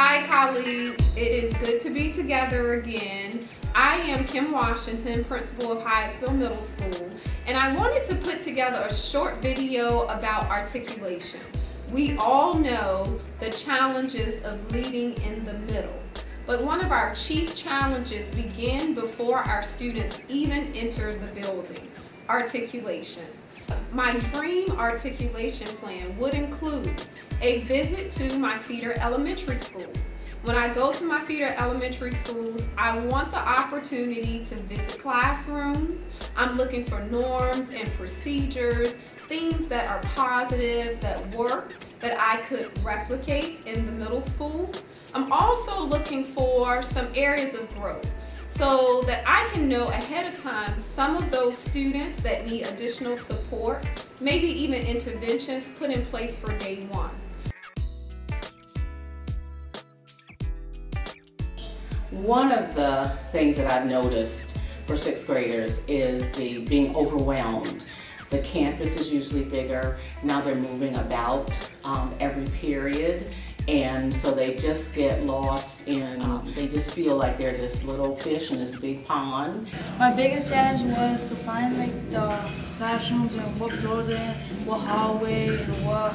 Hi colleagues, it is good to be together again. I am Kim Washington, principal of Hyattsville Middle School, and I wanted to put together a short video about articulation. We all know the challenges of leading in the middle, but one of our chief challenges begin before our students even enter the building: articulation. My dream articulation plan would include a visit to my feeder elementary schools. When I go to my feeder elementary schools, I want the opportunity to visit classrooms. I'm looking for norms and procedures, things that are positive, that work, that I could replicate in the middle school. I'm also looking for some areas of growth, so that I can know ahead of time some of those students that need additional support, maybe even interventions put in place for day one. One of the things that I've noticed for sixth graders is the being overwhelmed. The campus is usually bigger. Now they're moving about every period. And so they just get lost in, they just feel like they're this little fish in this big pond. My biggest challenge was to find the classrooms and what floor they're in, what hallway, and what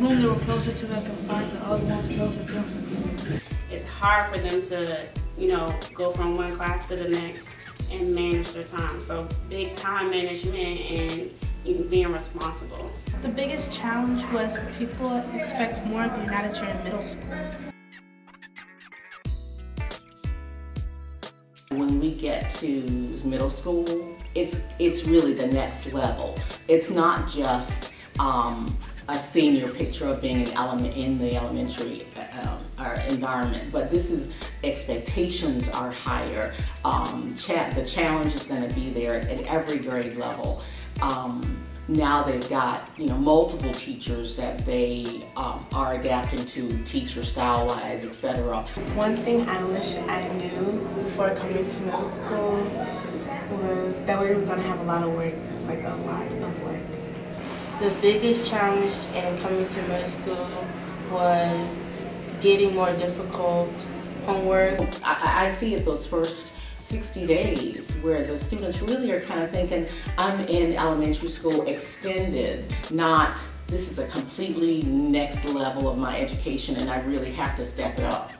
room they were closer to that I can find the other ones closer to. It's hard for them to, go from one class to the next and manage their time. So big time management and being responsible. The biggest challenge was people expect more of you now that you're in middle schools. When we get to middle school, it's really the next level. It's not just a senior picture of being in the elementary environment, but this is expectations are higher. The challenge is going to be there at every grade level. Now they've got multiple teachers that they are adapting to, teacher style-wise, etc. One thing I wish I knew before coming to middle school was that we were going to have a lot of work, like a lot of work. The biggest challenge in coming to middle school was getting more difficult homework. I see it those first 60 days where the students really are kind of thinking, I'm in elementary school extended, not this is a completely next level of my education and I really have to step it up.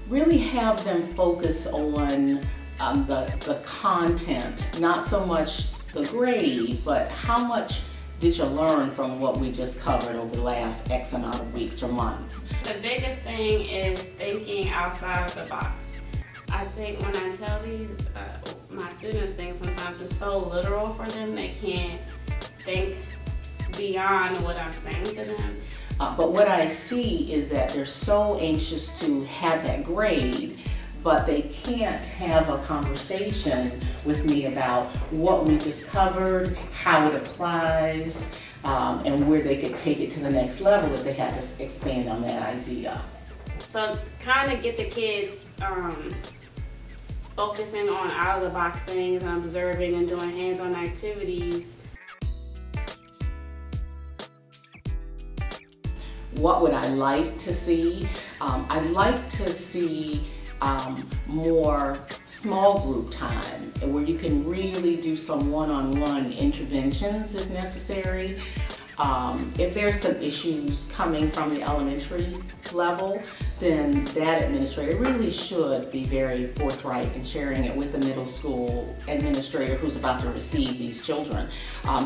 Really have them focus on the content, not so much the grade, but how much did you learn from what we just covered over the last X amount of weeks or months? The biggest thing is thinking outside of the box. I think when I tell my students things, sometimes it's so literal for them, they can't think beyond what I'm saying to them. But what I see is that they're so anxious to have that grade, but they can't have a conversation with me about what we just covered, how it applies, and where they could take it to the next level if they had to expand on that idea. So kind of get the kids focusing on out-of-the-box things and observing and doing hands-on activities. What would I like to see? I'd like to see more small group time where you can really do some one-on-one interventions if necessary. If there's some issues coming from the elementary level, then that administrator really should be very forthright in sharing it with the middle school administrator who's about to receive these children,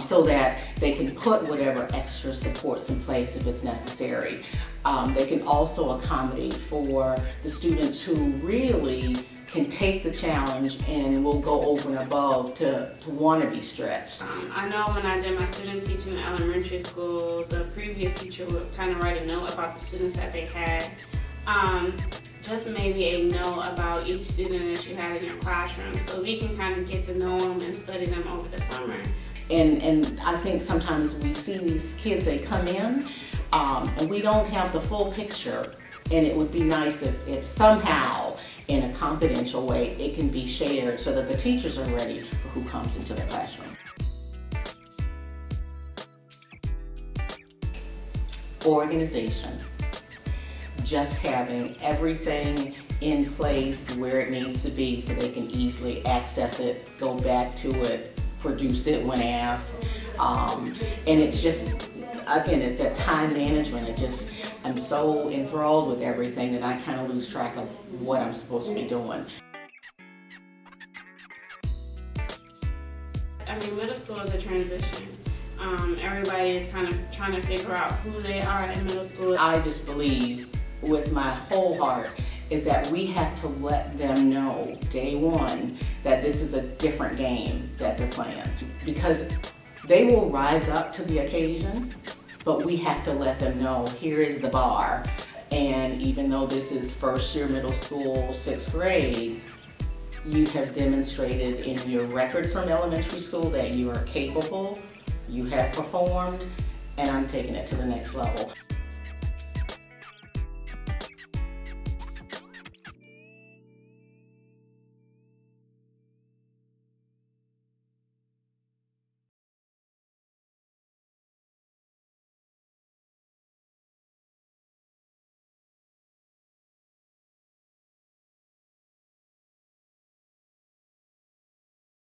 so that they can put whatever extra supports in place if it's necessary. They can also accommodate for the students who really can take the challenge and will go over and above to want to be stretched. I know when I did my student teaching in elementary school, the previous teacher would kind of write a note about the students that they had. Just maybe a note about each student that you had in your classroom, so we can kind of get to know them and study them over the summer. And I think sometimes we see these kids, they come in and we don't have the full picture, and it would be nice if somehow in a confidential way it can be shared so that the teachers are ready for who comes into the classroom. organization, just having everything in place where it needs to be so they can easily access it, go back to it, produce it when asked. And it's just, again, it's that time management. I'm so enthralled with everything that I kind of lose track of what I'm supposed to be doing. I mean, middle school is a transition. Everybody is kind of trying to figure out who they are in middle school. I just believe with my whole heart is that we have to let them know day one that this is a different game that they're playing, because they will rise up to the occasion, but we have to let them know here is the bar. And even though this is first year middle school, 6th grade, you have demonstrated in your record from elementary school that you are capable, you have performed, and I'm taking it to the next level.